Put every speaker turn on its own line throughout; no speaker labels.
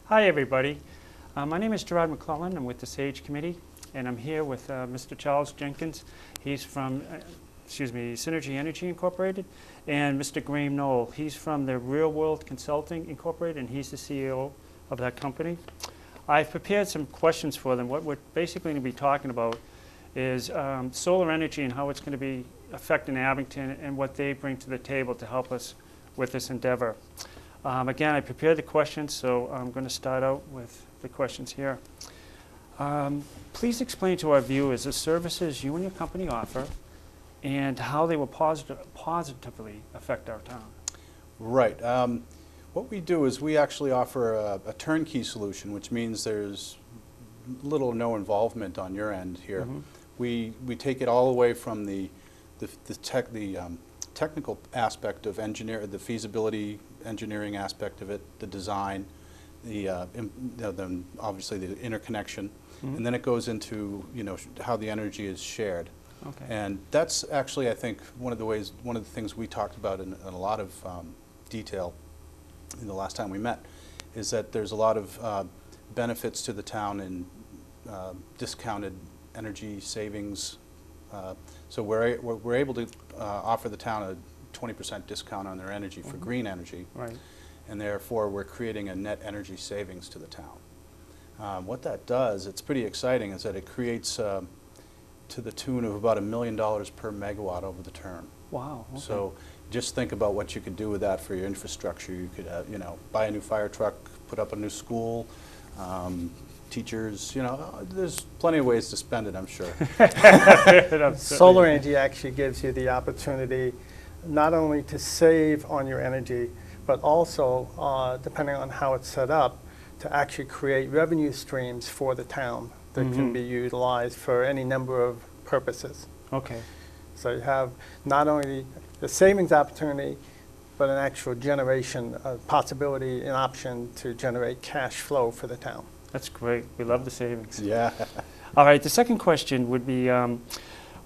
Hi, everybody. My name is Gerard McClellan. I'm with the S.A.G.E committee, and I'm here with Mr. Charles Jenkins. He's from, Synergy Energy Incorporated, and Mr. Graham Knoll. He's from the Real World Consulting Incorporated, and he's the CEO of that company. I've prepared some questions for them. What we're basically going to be talking about is solar energy and how it's going to be affecting Abington and what they bring to the table to help us with this endeavor. Again, I prepared the questions, so I'm going to start out with the questions here. Please explain to our viewers the services you and your company offer and how they will positively affect our town.
Right. What we do is we actually offer a turnkey solution, which means there's little or no involvement on your end here.
Mm-hmm.
We take it all the way from the technical aspect of the feasibility engineering aspect of it, the design, then obviously the interconnection,
Mm-hmm.
and then it goes into how the energy is shared.
Okay.
And that's actually, I think, one of the things we talked about in a lot of detail in the last time we met, is that there's a lot of benefits to the town in discounted energy savings. So we're able to offer the town a 20% discount on their energy for
Mm-hmm.
green energy,
Right.
and therefore we're creating a net energy savings to the town. What that does, it's pretty exciting, is that it creates to the tune of about $1 million per megawatt over the term.
Wow. Okay.
So just think about what you could do with that for your infrastructure. You could buy a new fire truck, put up a new school, teachers, there's plenty of ways to spend it, I'm sure.
Solar energy actually gives you the opportunity not only to save on your energy, but also, depending on how it's set up, to actually create revenue streams for the town that
Mm-hmm.
can be utilized for any number of purposes.
Okay.
So you have not only the savings opportunity, but an actual generation possibility, an option to generate cash flow for the town.
That's great. We love the savings.
Yeah.
All right. The second question would be,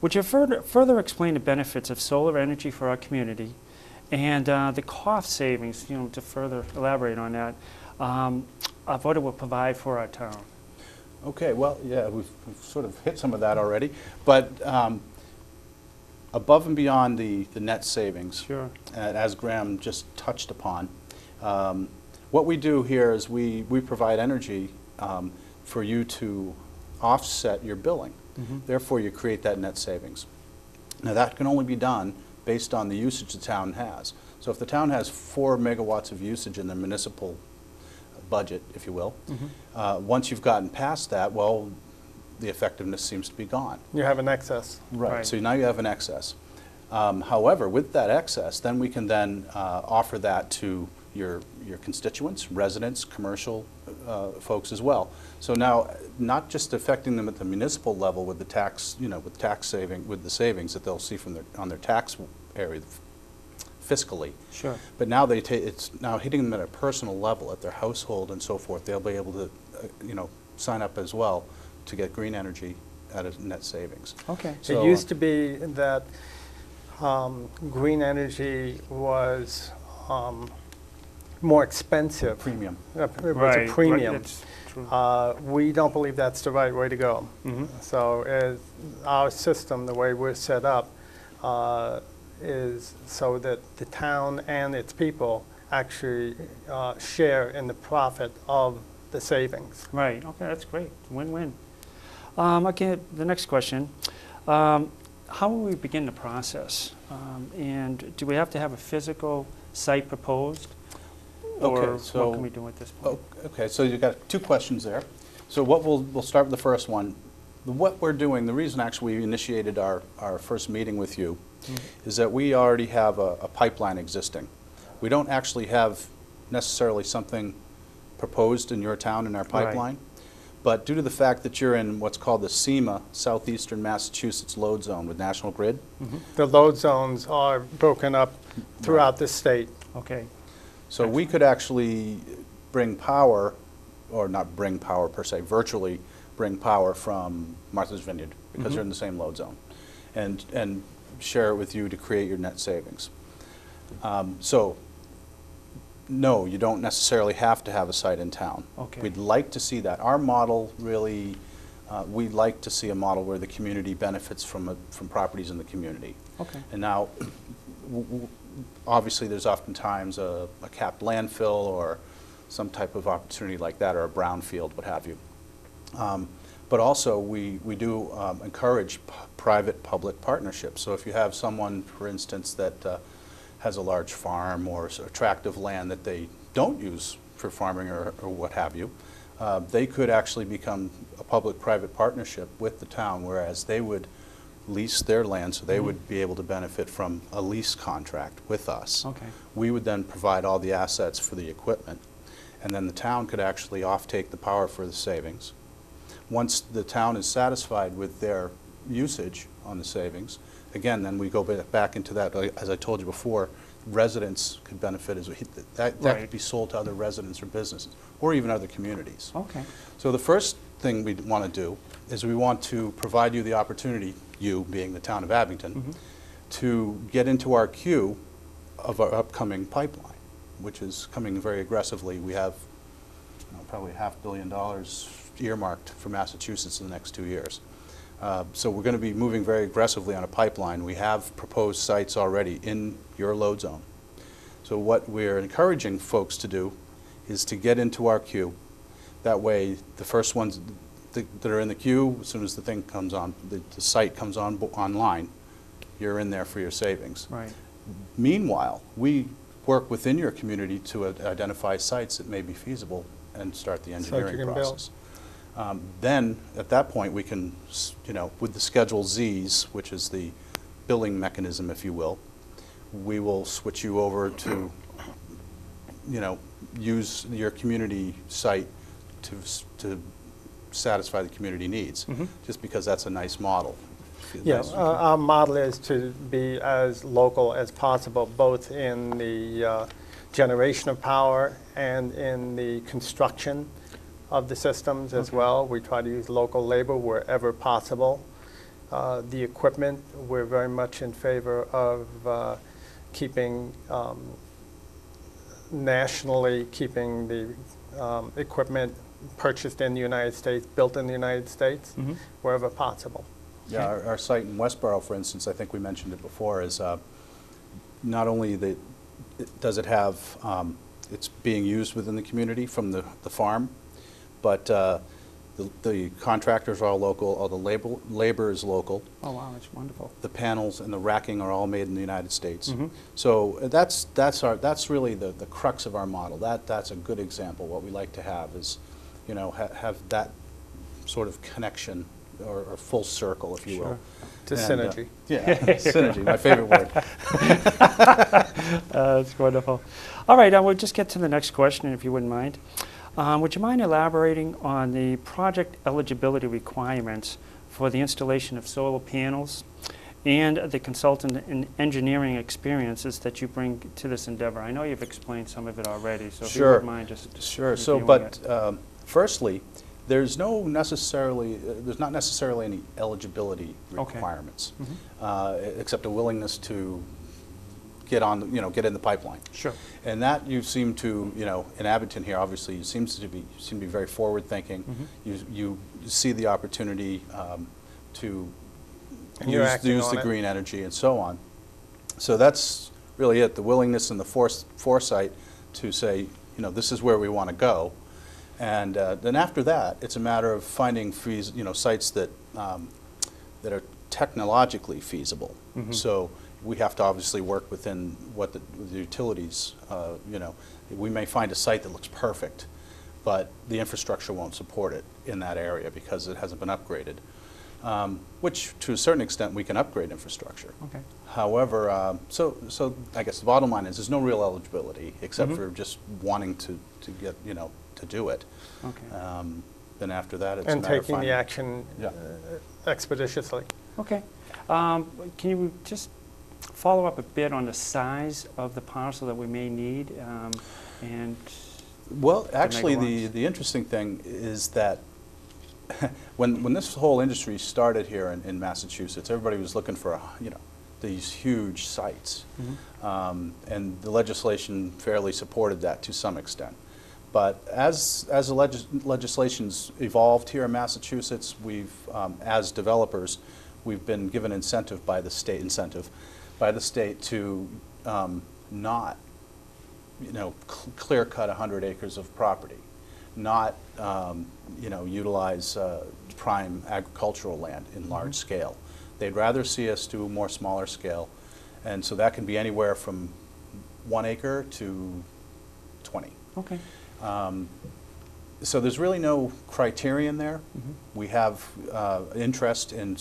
would you further explain the benefits of solar energy for our community and the cost savings, to further elaborate on that, of what it will provide for our town?
Okay, well, yeah, we've sort of hit some of that already, but above and beyond the net savings,
Sure.
as Graham just touched upon, what we do here is we provide energy for you to offset your billing.
Mm-hmm.
Therefore, you create that net savings. Now, that can only be done based on the usage the town has. So if the town has 4 megawatts of usage in the municipal budget, if you will,
Mm-hmm.
once you've gotten past that, well, the effectiveness seems to be gone.
You have an excess.
Right.
So now you have an excess. However, with that excess, then we can then offer that to your constituents, residents, commercial folks as well. So now, not just affecting them at the municipal level with the tax, with the savings that they'll see from on their tax area fiscally.
Sure.
But now it's now hitting them at a personal level, at their household and so forth. They'll be able to, sign up as well to get green energy at a net savings.
Okay.
It
So,
used to be that green energy was more expensive.
premium.
It was
Right.
a premium.
Right. That's true.
We don't believe that's the right way to go.
Mm-hmm.
So our system, the way we're set up, is so that the town and its people actually share in the profit of the savings.
Right. Okay, that's great. Win-win. Okay, the next question. How will we begin the process? And do we have to have a physical site proposed? Or
Okay, so-
what can we do at this point?
Okay, so you've got 2 questions there. So we'll start with the first one. What we're doing, the reason actually we initiated our first meeting with you is that we already have a pipeline existing. We don't actually have necessarily something proposed in your town in our pipeline, but due to the fact that you're in what's called the SEMA, Southeastern Massachusetts Load Zone with National Grid,
The load zones are broken up throughout the state.
Okay.
so we could actually bring power, or not bring power per se, virtually bring power from Martha's Vineyard, because you're in the same load zone, and share it with you to create your net savings. So No, you don't necessarily have to have a site in town.
Okay.
We'd like to see that. Our model really, we'd like to see a model where the community benefits from properties in the community.
Okay.
And now, obviously, there's oftentimes a capped landfill or some type of opportunity like that, or a brownfield, what have you. But also, we do encourage private-public partnerships. So if you have someone, for instance, that has a large farm or a tract of land that they don't use for farming or what have you, they could actually become a public-private partnership with the town, whereas they would lease their land, so they would be able to benefit from a lease contract with us.
Okay.
We would then provide all the assets for the equipment, and then the town could actually offtake the power for the savings. Once the town is satisfied with their usage on the savings, again, then we go back into that, as I told you before, residents could benefit as that
Right.
could be sold to other residents or businesses, or even other communities.
Okay.
So the first thing we want to do is we want to provide you the opportunity, you being the town of Abington, to get into our queue of our upcoming pipeline, which is coming very aggressively. We have probably $500 million earmarked for Massachusetts in the next 2 years. So we're going to be moving very aggressively on a pipeline. We have proposed sites already in your load zone. So what we're encouraging folks to do is to get into our queue. That way, the first ones that are in the queue, as soon as the thing comes on, the site comes online, you're in there for your savings.
Right.
Meanwhile, we work within your community to identify sites that may be feasible and start the engineering
can build.
process. Then, at that point, we can, with the Schedule Zs, which is the billing mechanism, if you will, we will switch you over to, use your community site to satisfy the community needs, just because that's a nice model.
Yeah, our model is to be as local as possible, both in the generation of power and in the construction of the systems as well. We try to use local labor wherever possible. The equipment, we're very much in favor of keeping, nationally, keeping the equipment purchased in the United States, built in the United States, wherever possible.
Yeah, our site in Westboro, for instance, I think we mentioned it before, is not only does it have, it's being used within the community from the farm, but the contractors are all local, all the labor is local.
Oh, wow, that's wonderful.
The panels and the racking are all made in the United States. So that's really the crux of our model. That's a good example. What we like to have is, have that sort of connection or full circle, if you will.
To synergy.
Yeah, synergy, my favorite word.
That's wonderful. All right, we'll just get to the next question, if you wouldn't mind. Would you mind elaborating on the project eligibility requirements for the installation of solar panels and the consultant and engineering experiences that you bring to this endeavor? I know you've explained some of it already, so if you wouldn't mind just
Sure. So,
reviewing it.
but firstly, there's not necessarily any eligibility requirements, except a willingness to get in the pipeline.
Sure.
And that you seem to, in Abington here, obviously, you seem to be very forward-thinking. You see the opportunity to use the green energy and so on. So that's really it, the willingness and the foresight to say, this is where we want to go. And then after that, it's a matter of finding sites that are technologically feasible. So we have to obviously work within what the utilities, we may find a site that looks perfect, but the infrastructure won't support it in that area because it hasn't been upgraded, which to a certain extent we can upgrade infrastructure.
Okay.
However, so I guess the bottom line is there's no real eligibility except for just wanting to get, to do it.
Okay.
Then after that, it's
And
a matter of
taking the
finding-
action expeditiously.
Okay. Can you just follow up a bit on the size of the parcel that we may need?
Well, actually,
megawatts?
the interesting thing is that when this whole industry started here in Massachusetts, everybody was looking for these huge sites. And the legislation fairly supported that to some extent. But as the legislation's evolved here in Massachusetts, we've, as developers, we've been given incentive by the state to not, clear cut 100 acres of property, not, utilize prime agricultural land in large scale. They'd rather see us do more smaller scale, and so that can be anywhere from 1 acre to 20.
Okay.
So there's really no criterion there. We have interest in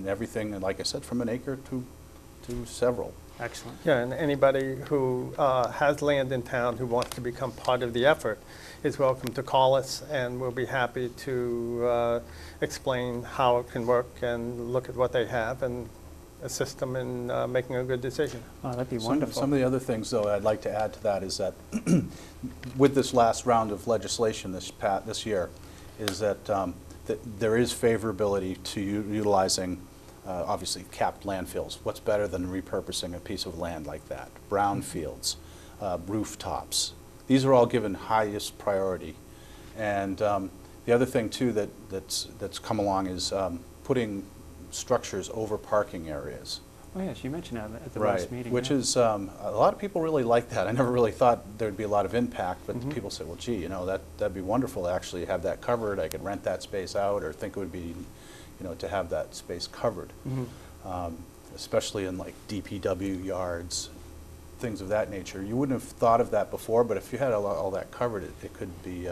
everything, and like I said, from an acre to several.
Excellent.
Yeah, and anybody who has land in town who wants to become part of the effort is welcome to call us, and we'll be happy to explain how it can work and look at what they have and assist them in making a good decision.
Oh, that'd be wonderful.
Some of the other things, though, I'd like to add to that is that with this last round of legislation this year, is that, that there is favorability to utilizing, obviously, capped landfills. What's better than repurposing a piece of land like that? Brownfields, rooftops. These are all given highest priority. And the other thing, too, that's come along is putting structures over parking areas.
Oh, yes, you mentioned that at the
Right,
last meeting.
which
yeah.
is, a lot of people really like that. I never really thought there'd be a lot of impact, but people say, well, gee, that'd be wonderful to actually have that covered. I could rent that space out, or think it would be, to have that space covered. Especially in like DPW yards, things of that nature. You wouldn't have thought of that before, but if you had all that covered, it could be.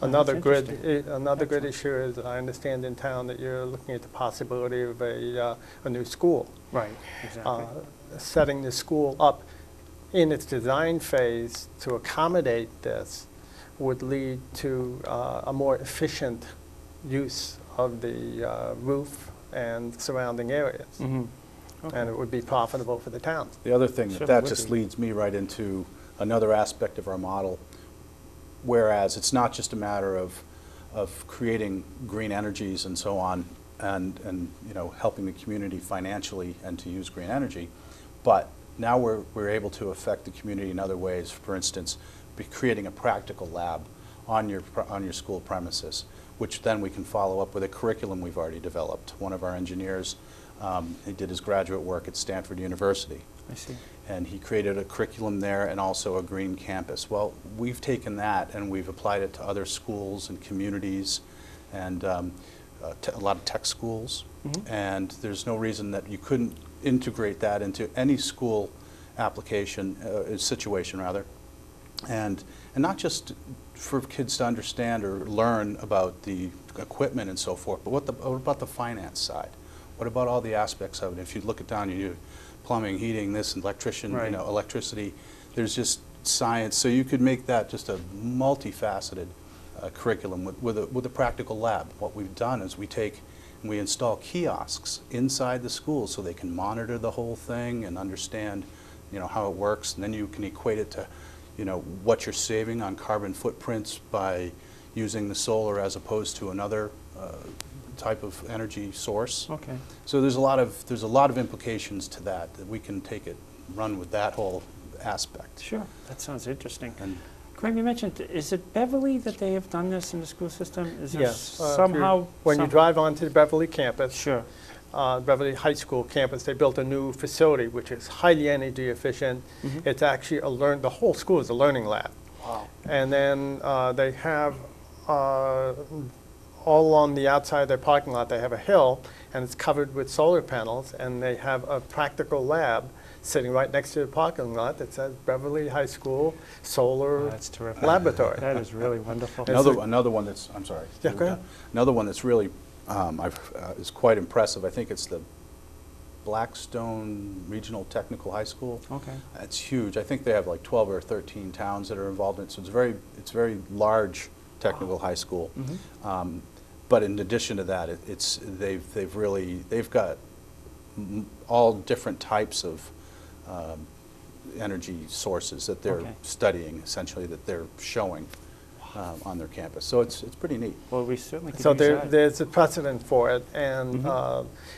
Another
that's
good issue is, I understand in town that you're looking at the possibility of a new school.
Right, exactly.
Setting the school up in its design phase to accommodate this would lead to a more efficient use of the roof and surrounding areas.
Okay.
And it would be profitable for the town.
The other thing
Sure,
that
would
just
be.
leads me right into another aspect of our model, whereas it's not just a matter of creating green energies and so on, and helping the community financially and to use green energy, but now we're able to affect the community in other ways. For instance, creating a practical lab on your school premises, which then we can follow up with a curriculum we've already developed. One of our engineers, he did his graduate work at Stanford University.
I see.
And he created a curriculum there and also a green campus. Well, we've taken that and we've applied it to other schools and communities and a lot of tech schools. And there's no reason that you couldn't integrate that into any school application, situation rather. And not just for kids to understand or learn about the equipment and so forth, but what about the finance side? What about all the aspects of it? If you look it down, you do plumbing, heating, this, electrician,
Right.
Electricity. There's just science, so you could make that just a multifaceted curriculum with a practical lab. What we've done is we take and we install kiosks inside the schools so they can monitor the whole thing and understand, how it works, and then you can equate it to, what you're saving on carbon footprints by using the solar as opposed to another type of energy source.
Okay.
So there's a lot of implications to that we can take it, run with that whole aspect.
Sure, that sounds interesting.
And
Graham, you mentioned, is it Beverly that they have done this in the school system? Is there
Yes.
somehow?
When you drive onto the Beverly campus,
Sure.
Beverly High School campus, they built a new facility which is highly energy efficient. It's actually the whole school is a learning lab.
wow.
And then they have, all along the outside of their parking lot, they have a hill, and it's covered with solar panels, and they have a practical lab sitting right next to the parking lot that says Beverly High School Solar
That's terrific.
Laboratory.
That is really wonderful.
Another one that's, I'm sorry.
Yeah, go ahead.
Another one that's really is quite impressive. I think it's the Blackstone Regional Technical High School.
Okay.
It's huge. I think they have like 12 or 13 towns that are involved in it. So it's very large technical high school. But in addition to that, they've got all different types of energy sources that they're
Okay.
studying, essentially, that they're showing. on their campus. So it's pretty neat.
Well, we certainly could
So
use that.
there's a precedent for it, and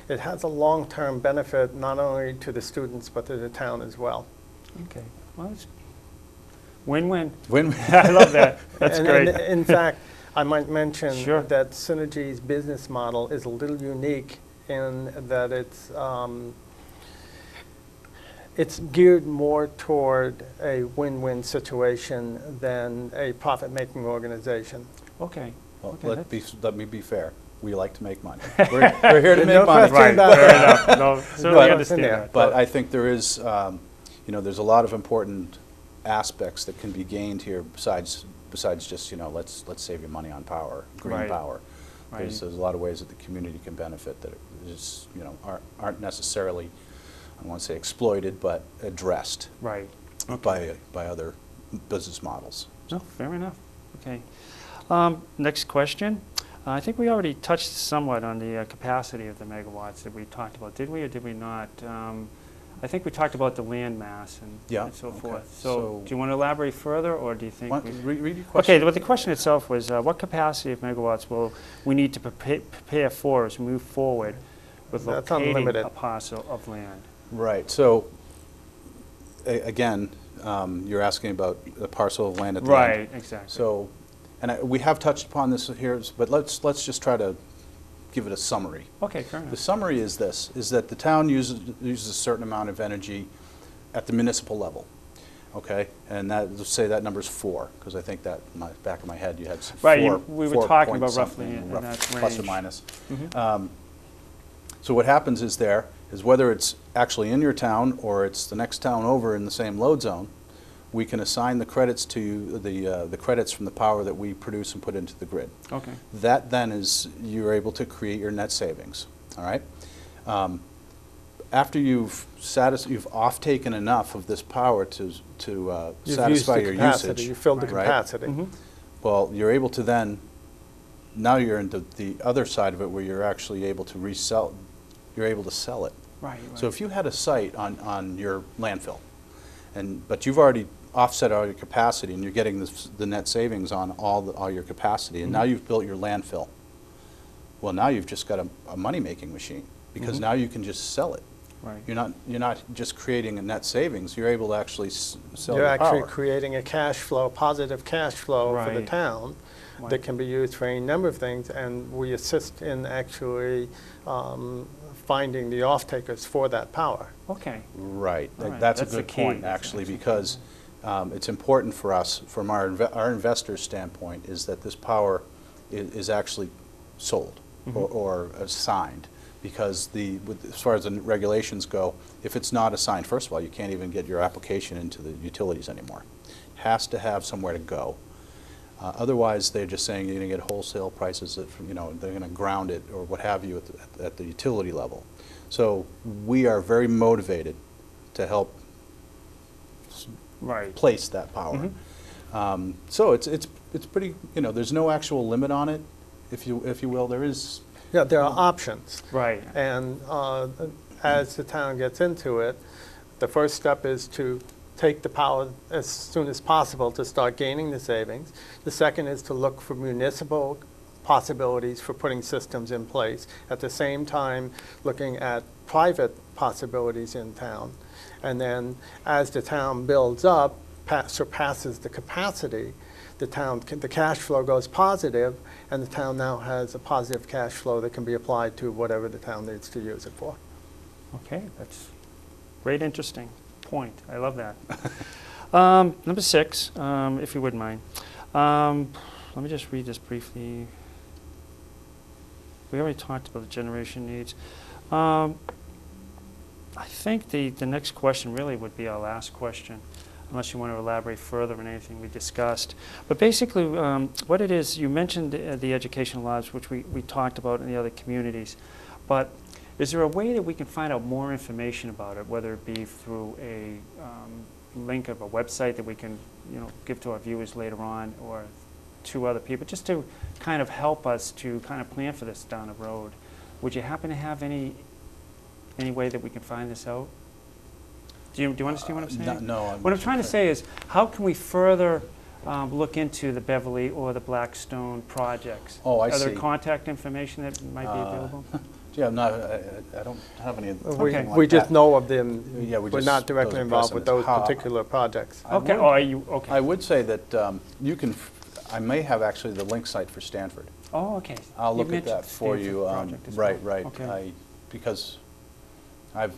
it has a long-term benefit not only to the students but to the town as well.
Okay. Well, it's win-win.
When
I love that. That's
And
great.
in fact, I might mention
Sure.
that S.A.G.E.'s business model is a little unique in that it's geared more toward a win-win situation than a profit-making organization.
Okay.
Well,
Okay,
let me be fair. We like to make money. We're here to make
No
money.
question.
Right, fair enough. No, certainly
But-
understand
in there.
that.
But I think there is, there's a lot of important aspects that can be gained here besides just, let's save you money on power, green
Right.
power.
Right.
There's a lot of ways that the community can benefit that is, aren't necessarily, I don't want to say exploited, but addressed
Right.
by other business models.
No, fair enough. Okay. Next question. I think we already touched somewhat on the capacity of the megawatts that we talked about. Did we or did we not? I think we talked about the land mass and,
Yeah,
and so
okay.
forth.
So-
So do you want to elaborate further, or do you think
Why
we...
don't you read your question.
Okay, well, the question itself was, what capacity of megawatts will we need to prepare for as we move forward with
That's
locating
unlimited.
a parcel of land?
Right. So, again, you're asking about the parcel of land at the end.
Right, exactly.
So, and we have touched upon this here, but let's just try to give it a summary.
Okay, fair
The
enough.
summary is this, is that the town uses a certain amount of energy at the municipal level, okay? And let's say that number's 4, because I think that, in my back of my head, you had some
Right,
4,
we were
4
talking
point
about
something,
roughly in that
plus or
range.
minus.
Mhm.
So what happens is whether it's actually in your town or it's the next town over in the same load zone, we can assign the credits to the credits from the power that we produce and put into the grid.
Okay.
That then is, you're able to create your net savings, all right? After you've off-taken enough of this power to
You've used
satisfy
the
your
capacity,
usage,
you filled the
right?
capacity.
Mhm.
Well, you're able to then, now you're into the other side of it where you're actually able to resell, you're able to sell it.
Right, right.
So if you had a site on your landfill, but you've already offset all your capacity and you're getting the net savings on all your capacity, and now you've built your landfill, well, now you've just got a money-making machine, because now you can just sell it.
Right.
You're not just creating a net savings, you're able to actually sell
You're
the
actually
power.
creating a cash flow, positive cash flow for the
Right.
town
Right.
that can be used for any number of things, and we assist in actually finding the off-takers for that power.
Okay.
Right.
All right.
That's a
That's the
good
key.
point,
That's
actually,
excellent.
because it's important for us, from our investors' standpoint, is that this power is actually sold or assigned. Because as far as the regulations go, if it's not assigned, first of all, you can't even get your application into the utilities anymore. It has to have somewhere to go. Otherwise, they're just saying you're going to get wholesale prices that, they're going to ground it or what have you at the utility level. So we are very motivated to help
Right.
place that power. So it's pretty, there's no actual limit on it, if you will. There is.
Yeah, there are options.
Right.
And as the town gets into it, the first step is to take the power as soon as possible to start gaining the savings. The second is to look for municipal possibilities for putting systems in place. At the same time, looking at private possibilities in town. And then as the town builds up, surpasses the capacity, the cash flow goes positive, and the town now has a positive cash flow that can be applied to whatever the town needs to use it for.
Okay, that's great, interesting point. I love that. Number 6, if you wouldn't mind. Let me just read this briefly. We already talked about the generation needs. I think the next question really would be our last question, unless you want to elaborate further on anything we discussed. But basically, what it is, you mentioned the educational labs, which we talked about in the other communities. But is there a way that we can find out more information about it, whether it be through a link of a website that we can give to our viewers later on, or to other people, just to kind of help us to kind of plan for this down the road? Would you happen to have any way that we can find this out? Do you understand what I'm saying?
No.
What I'm trying to say is, how can we further look into the Beverly or the Blackstone projects.
Oh, I
Are there
see.
contact information that might be available?
Yeah, no, I don't have any.
Okay.
We just know of them.
Yeah,
We're not directly involved with those particular projects.
Okay, oh, are you, okay.
I would say that you can, I may have actually the link site for Stanford.
Oh, okay.
I'll
You
look at
mentioned
that for
Stanford
you.
project as
Right,
well.
right.
Okay.
Because I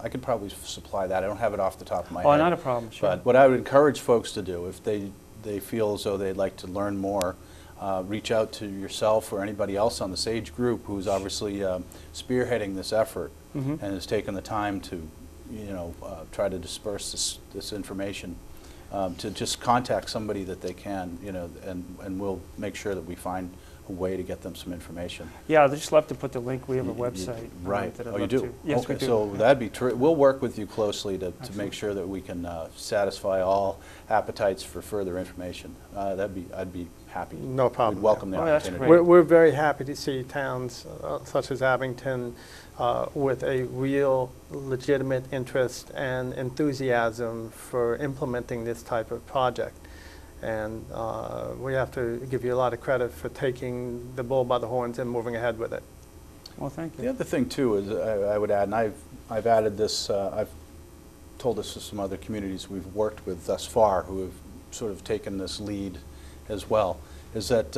could probably supply that. I don't have it off the top of my head.
Oh, not a problem, sure.
But what I would encourage folks to do, if they feel as though they'd like to learn more, reach out to yourself or anybody else on the S.A.G.E group who's obviously spearheading this effort and has taken the time to, try to disperse this information, to just contact somebody that they can, and we'll make sure that we find a way to get them some information.
Yeah, I'd just love to put the link. We have a website.
Right.
That I'd
Oh, you
love
do?
to. Yes,
okay,
we do.
so that'd be we'll work with you closely to
Absolutely.
make sure that we can satisfy all appetites for further information. I'd be happy.
No problem.
We'd welcome the
Oh, that's
opportunity.
great.
We're very happy to see towns such as Abington with a real legitimate interest and enthusiasm for implementing this type of project. And we have to give you a lot of credit for taking the bull by the horns and moving ahead with it.
Well, thank
The
you.
other thing too is I would add, and I've added this. I've told this to some other communities we've worked with thus far who have sort of taken this lead as well. Is that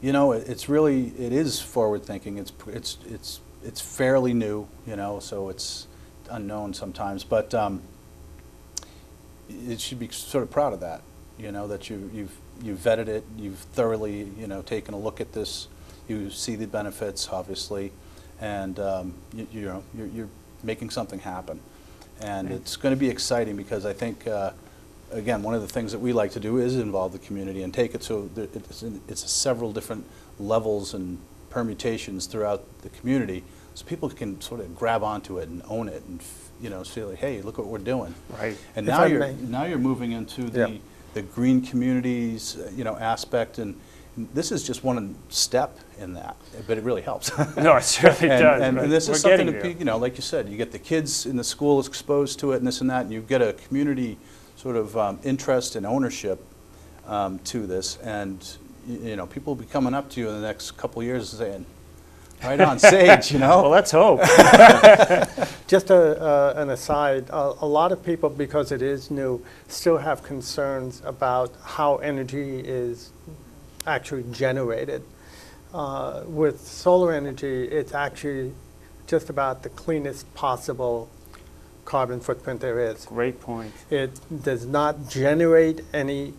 it is forward thinking. It's fairly new, so it's unknown sometimes, but it should be sort of proud of that. That you've vetted it, you've thoroughly, taken a look at this, you see the benefits, obviously, and you're making something happen. And it's going to be exciting because I think, again, one of the things that we like to do is involve the community and take it so that it's several different levels and permutations throughout the community, so people can sort of grab onto it and own it and say, like, hey, look what we're doing.
Right.
And
If
now
I
you're
may.
moving into
Yeah.
the green communities, aspect, and this is just one step in that, but it really helps.
No, it certainly does.
And
but
this
we're
is something
getting
that,
there.
like you said, you get the kids in the school exposed to it and this and that, and you get a community sort of interest and ownership to this, and people will be coming up to you in the next couple of years saying, right on, S.A.G.E,
Well, let's hope.
Just an aside, a lot of people, because it is new, still have concerns about how energy is actually generated. With solar energy, it's actually just about the cleanest possible carbon footprint there is.
Great point.
It does not generate any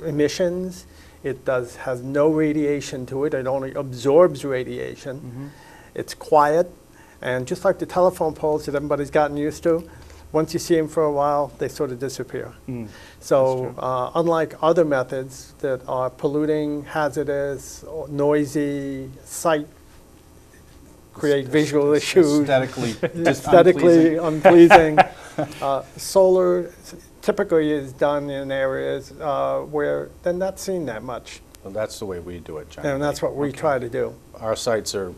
emissions. It has no radiation to it. It only absorbs radiation. It's quiet. And just like the telephone poles that everybody's gotten used to, once you see them for a while, they sort of disappear. So unlike other methods that are polluting, hazardous, or noisy, create visual issues, aesthetically unpleasing, solar typically is done in areas where they're not seen that much.
Well, that's the way we do it, John.
And that's what we try to do.
Our sites are,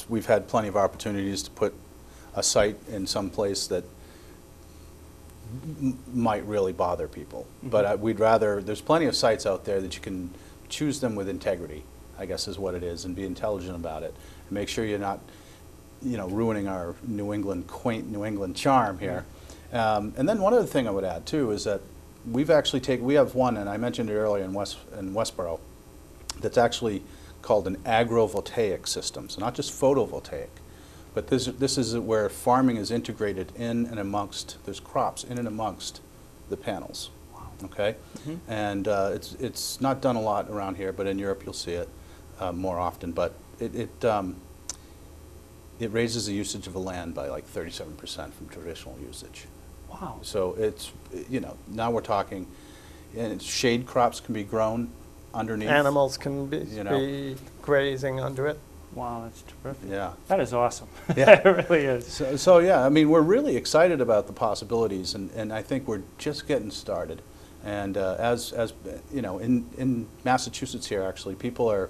we've had plenty of opportunities to put a site in some place that might really bother people. But we'd rather, there's plenty of sites out there that you can choose them with integrity, I guess is what it is, and be intelligent about it. And make sure you're not, ruining our quaint New England charm here. And then one other thing I would add too is that we have one, and I mentioned it earlier in Westboro, that's actually called an agrovoltaic system. So not just photovoltaic, but this is where farming is integrated in and amongst, there's crops in and amongst the panels. Wow. Okay? And it's not done a lot around here, but in Europe you'll see it more often. But it raises the usage of the land by like 37% from traditional usage.
Wow.
So it's, now we're talking, and shade crops can be grown underneath.
Animals can be grazing under it.
Wow, that's terrific.
Yeah.
That is awesome.
Yeah.
It really is.
So yeah, we're really excited about the possibilities, and I think we're just getting started. And as in Massachusetts here, actually, people are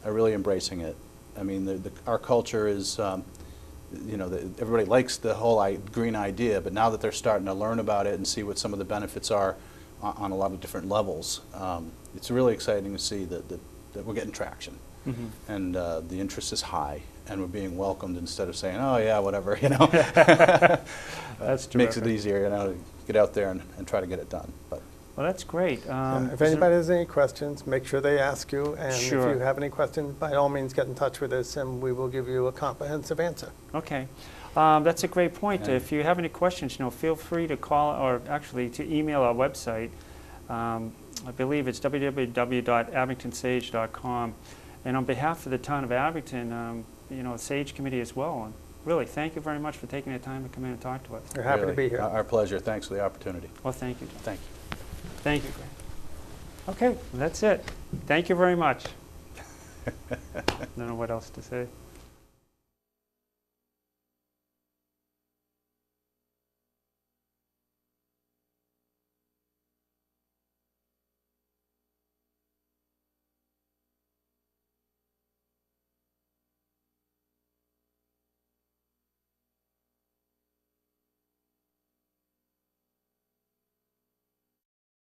really embracing it. Our culture is, everybody likes the whole green idea, but now that they're starting to learn about it and see what some of the benefits are, on a lot of different levels. It's really exciting to see that we're getting traction. And the interest is high, and we're being welcomed instead of saying, oh yeah, whatever, you know.
That's
Makes it
terrific.
easier, you know, to get out there and try to get it done. But
Well, that's great.
If anybody has any questions, make sure they ask you. And
Sure.
if you have any questions, by all means, get in touch with us, and we will give you a comprehensive answer.
Okay. That's a great point.
Yeah.
If you have any questions, you know, feel free to call or actually to email our website. I believe it's www.abingtonsage.com. And on behalf of the town of Abington, you know, SAGE committee as well. And really, thank you very much for taking the time to come in and talk to us.
We're happy to
really,
be here.
our pleasure. Thanks for the opportunity.
Well, thank you, John.
Thank you.
Thank you, Greg. Okay, well, that's it. Thank you very much. I don't know what else to say.